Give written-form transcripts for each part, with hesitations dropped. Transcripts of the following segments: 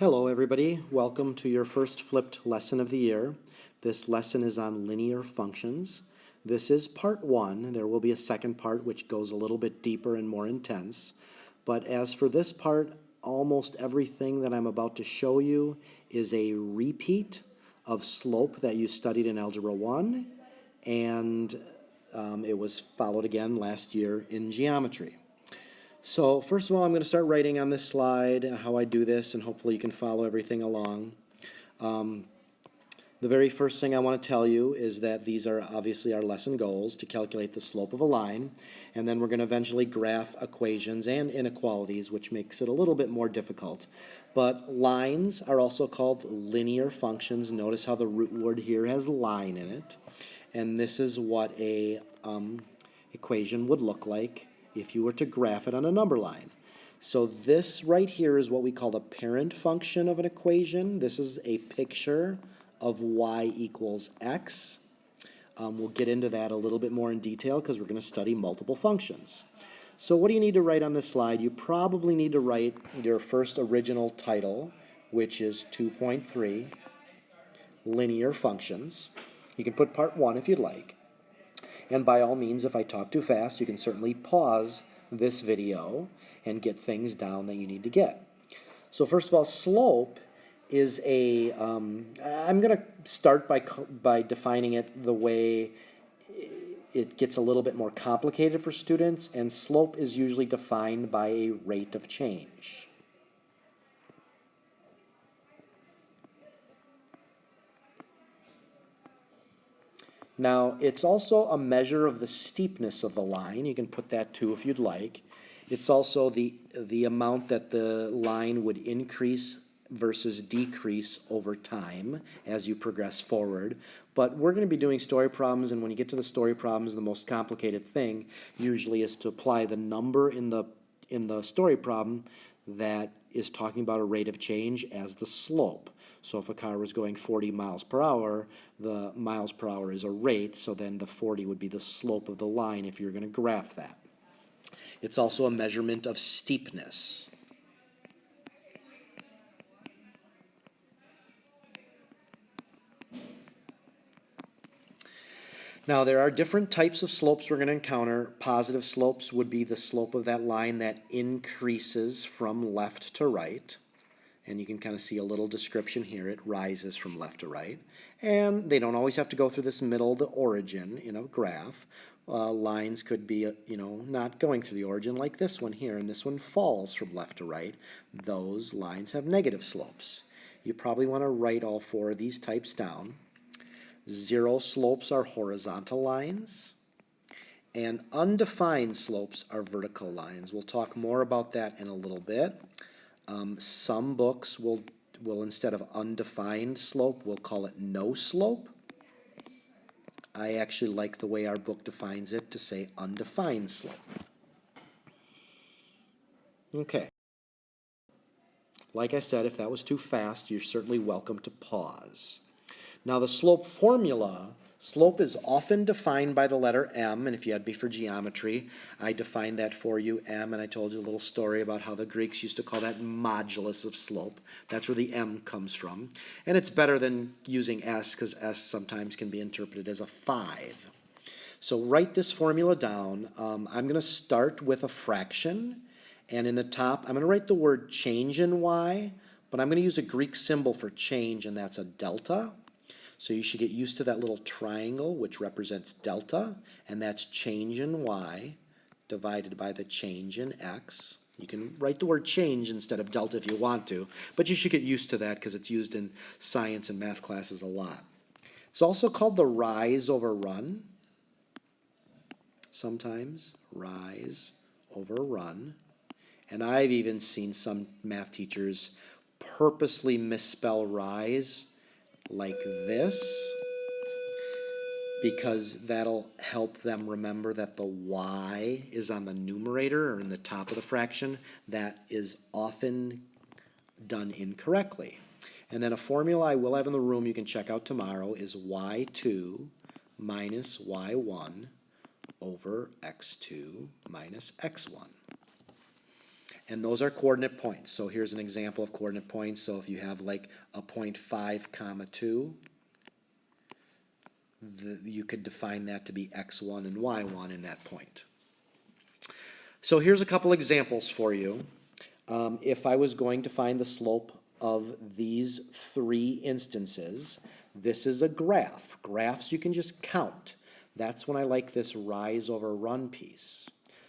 Hello everybody, welcome to your first flipped lesson of the year. This lesson is on linear functions. This is part one. There will be a second part which goes a little bit deeper and more intense. But as for this part, almost everything that I'm about to show you is a repeat of slope that you studied in Algebra 1, and it was followed again last year in geometry. So first of all, I'm going to start writing on this slide how I do this, and hopefully you can follow everything along. The very first thing I want to tell you is that these are obviously our lesson goals to calculate the slope of a line, and then we're going to eventually graph equations and inequalities, which makes it a little bit more difficult. But lines are also called linear functions. Notice how the root word here has line in it, and this is what a equation would look like if you were to graph it on a number line. So this right here is what we call the parent function of an equation. This is a picture of y equals x. We'll get into that a little bit more in detail because we're going to study multiple functions. So what do you need to write on this slide? You probably need to write your first original title, which is 2.3, linear functions. You can put part 1 if you'd like. And by all means, if I talk too fast, you can certainly pause this video and get things down that you need to get. So first of all, slope is a, I'm going to start by defining it the way it gets a little bit more complicated for students, and slope is usually defined by a rate of change. Now, it's also a measure of the steepness of the line. You can put that too if you'd like. It's also the amount that the line would increase versus decrease over time as you progress forward. But we're going to be doing story problems, and when you get to the story problems, the most complicated thing usually is to apply the number in the story problem that is talking about a rate of change as the slope. So if a car was going 40 miles per hour, the miles per hour is a rate, so then the 40 would be the slope of the line if you're going to graph that. It's also a measurement of steepness. Now, there are different types of slopes we're going to encounter. Positive slopes would be the slope of that line that increases from left to right. And you can kind of see a little description here. It rises from left to right. And they don't always have to go through this middle, the origin, in a graph. Lines could be, not going through the origin like this one here, and this one falls from left to right. Those lines have negative slopes. You probably want to write all four of these types down. Zero slopes are horizontal lines, and undefined slopes are vertical lines. We'll talk more about that in a little bit. Some books will instead of undefined slope, we'll call it no slope. I actually like the way our book defines it to say undefined slope. Okay. Like I said, if that was too fast, you're certainly welcome to pause. Now the slope formula, slope is often defined by the letter m, and if you had me for geometry, I defined that for you, m, and I told you a little story about how the Greeks used to call that modulus of slope. That's where the m comes from. And it's better than using s, because s sometimes can be interpreted as a 5. So write this formula down. I'm going to start with a fraction, and in the top, I'm going to write the word change in y, but I'm going to use a Greek symbol for change, and that's a delta. So you should get used to that little triangle, which represents delta, and that's change in y divided by the change in x. You can write the word change instead of delta if you want to, but you should get used to that because it's used in science and math classes a lot. It's also called the rise over run. Sometimes rise over run. And I've even seen some math teachers purposely misspell rise like this, because that'll help them remember that the y is on the numerator or in the top of the fraction. That is often done incorrectly. And then a formula I will have in the room you can check out tomorrow is y2 minus y1 over x2 minus x1. And those are coordinate points. So here's an example of coordinate points. So if you have like a point 5 comma 2, you could define that to be x1 and y1 in that point. So here's a couple examples for you. If I was going to find the slope of these 3 instances, this is a graph. Graphs you can just count. That's when I like this rise over run piece.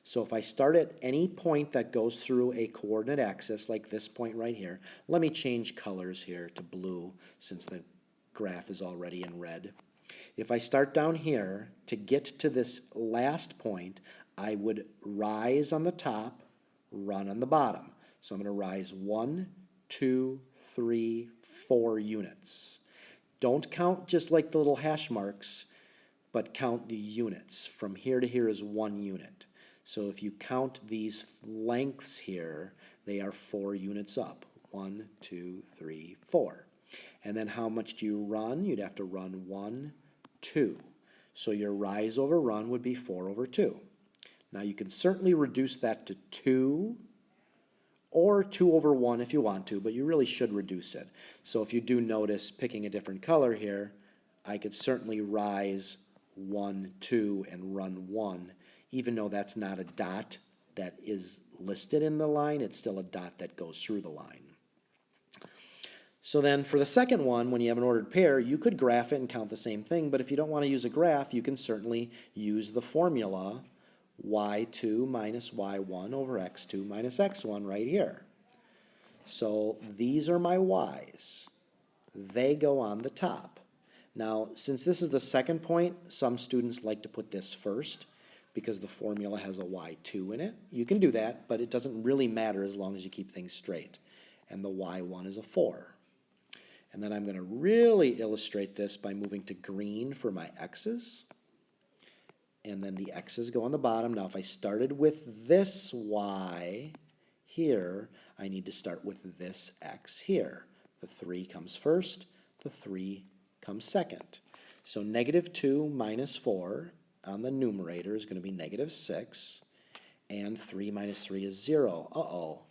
So if I start at any point that goes through a coordinate axis, like this point right here, let me change colors here to blue since the graph is already in red. If I start down here, to get to this last point, I would rise on the top, run on the bottom. So I'm going to rise 1, 2, 3, 4 units. Don't count just like the little hash marks, but count the units. From here to here is 1 unit. So if you count these lengths here, they are 4 units up. 1, 2, 3, 4. And then how much do you run? You'd have to run 1, 2. So your rise over run would be 4 over 2. Now you can certainly reduce that to 2 or 2 over 1 if you want to, but you really should reduce it. So if you do notice picking a different color here, I could certainly rise 1, 2 and run 1. Even though that's not a dot that is listed in the line, it's still a dot that goes through the line. So then for the second one, when you have an ordered pair, you could graph it and count the same thing, but if you don't want to use a graph, you can certainly use the formula y2 minus y1 over x2 minus x1 right here. So these are my y's. They go on the top. Now, since this is the second point, some students like to put this first because the formula has a y2 in it. You can do that, but it doesn't really matter as long as you keep things straight. And the y1 is a 4. And then I'm going to really illustrate this by moving to green for my x's. And then the x's go on the bottom. Now if I started with this y here, I need to start with this x here. The 3 comes first, the 3 comes second. So negative 2 minus 4 on the numerator is going to be negative 6, and 3 minus 3 is 0. Uh-oh,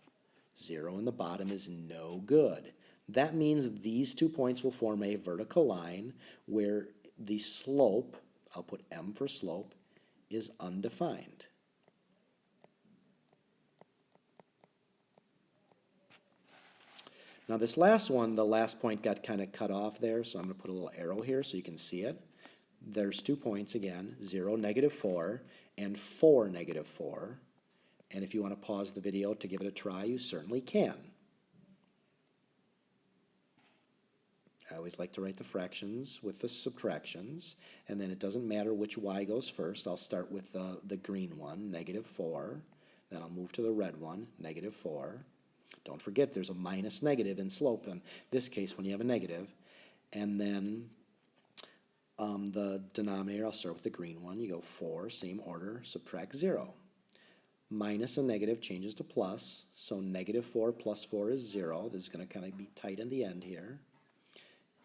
0 in the bottom is no good. That means these 2 points will form a vertical line where the slope, I'll put m for slope, is undefined. Now this last one, the last point got kind of cut off there, so I'm going to put a little arrow here so you can see it. There's 2 points again, 0, negative 4, and 4, negative 4. And if you want to pause the video to give it a try, you certainly can. I always like to write the fractions with the subtractions, and then it doesn't matter which y goes first. I'll start with the green one, negative 4. Then I'll move to the red one, negative 4. Don't forget there's a minus negative in slope in this case when you have a negative. And then the denominator, I'll start with the green one. You go 4, same order, subtract 0. Minus and negative changes to plus, so negative 4 plus 4 is 0. This is going to kind of be tight in the end here.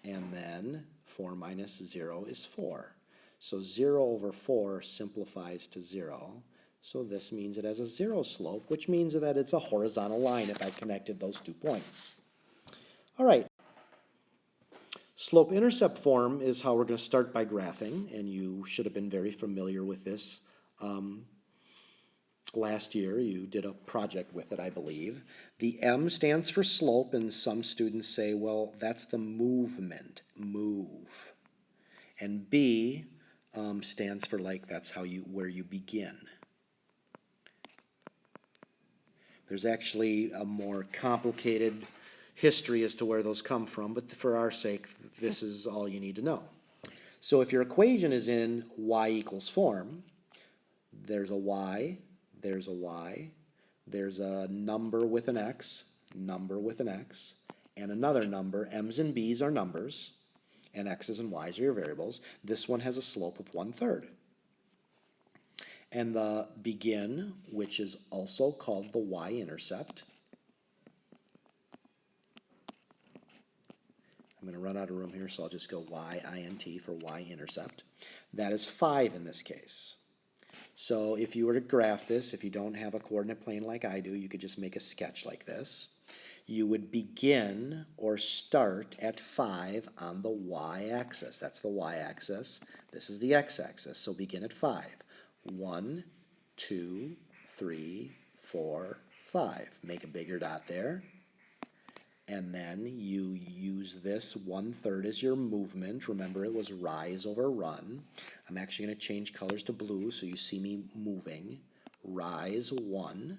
And then 4 minus 0 is 4. So 0 over 4 simplifies to 0. So this means it has a 0 slope, which means that it's a horizontal line if I connected those 2 points. All right. Slope-intercept form is how we're going to start by graphing, and you should have been very familiar with this. Last year you did a project with it, I believe. The M stands for slope, and some students say, well, that's the movement, move. And B stands for like that's where you begin. There's actually a more complicated history as to where those come from, but for our sake, this is all you need to know. So if your equation is in y equals form, there's a y, there's a y, there's a number with an x, number with an x, and another number. M's and b's are numbers, and x's and y's are your variables. This one has a slope of 1/3. And the begin, which is also called the y-intercept. I'm going to run out of room here, so I'll just go y-int for y-intercept. That is 5 in this case. So if you were to graph this, if you don't have a coordinate plane like I do, you could just make a sketch like this. You would begin or start at 5 on the y-axis. That's the y-axis. This is the x-axis. So begin at 5. 1, 2, 3, 4, 5. Make a bigger dot there. And then you use this 1/3 as your movement. Remember, it was rise over run. I'm actually going to change colors to blue so you see me moving. Rise 1,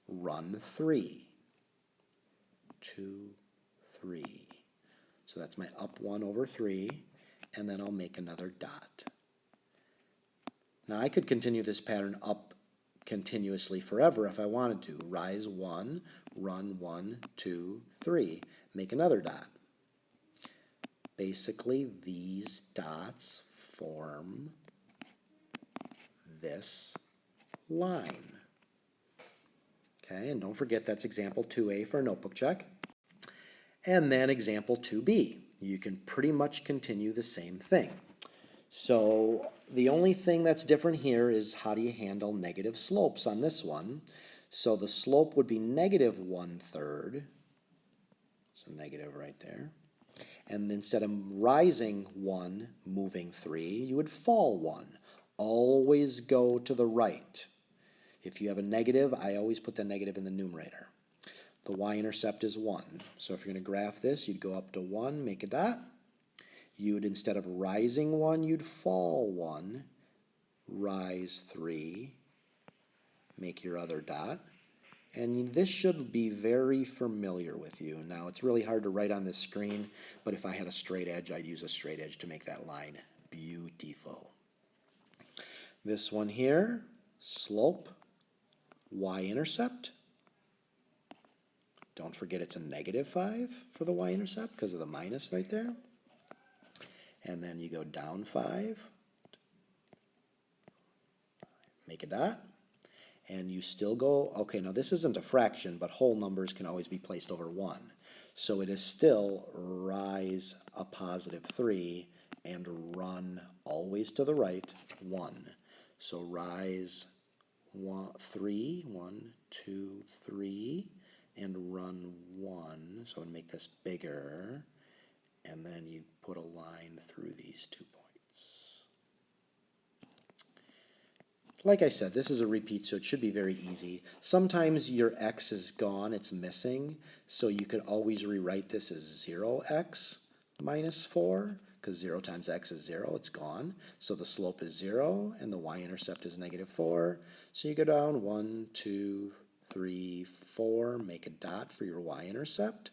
run 3. 2, 3. So that's my up 1 over 3, and then I'll make another dot. Now I could continue this pattern up continuously forever if I wanted to. Rise 1, run 1, 2, 3. Make another dot. Basically, these dots form this line. Okay, and don't forget that's example 2A for a notebook check. And then example 2B. You can pretty much continue the same thing. So the only thing that's different here is how do you handle negative slopes on this one. So the slope would be negative 1/3. So negative right there. And instead of rising 1, moving 3, you would fall 1. Always go to the right. If you have a negative, I always put the negative in the numerator. The y-intercept is 1. So if you're going to graph this, you'd go up to 1, make a dot. You'd, instead of rising 1, you'd fall 1, rise 3, make your other dot. And this should be very familiar with you. Now, it's really hard to write on this screen, but if I had a straight edge, I'd use a straight edge to make that line beautiful. This one here, slope, y-intercept. Don't forget it's a negative 5 for the y-intercept because of the minus right there. And then you go down 5, make a dot, and you still go, okay, now this isn't a fraction, but whole numbers can always be placed over 1. So it is still rise a positive 3 and run always to the right 1. So rise 3, 1, 2, 3, and run 1. So I'd make this bigger. And then you put a line through these 2 points. Like I said, this is a repeat, so it should be very easy. Sometimes your x is gone, it's missing, so you could always rewrite this as 0x minus 4, because 0 times x is 0, it's gone. So the slope is 0, and the y-intercept is negative 4. So you go down 1, 2, 3, 4, make a dot for your y-intercept.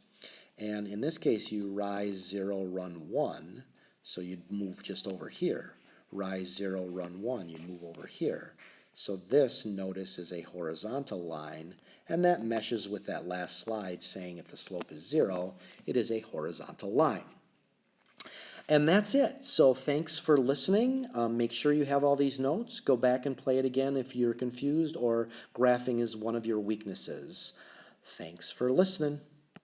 And in this case, you rise 0, run 1, so you'd move just over here. Rise 0, run 1, you'd move over here. So this, notice, is a horizontal line, and that meshes with that last slide saying if the slope is 0, it is a horizontal line. And that's it. So thanks for listening. Make sure you have all these notes. Go back and play it again if you're confused or graphing is one of your weaknesses. Thanks for listening.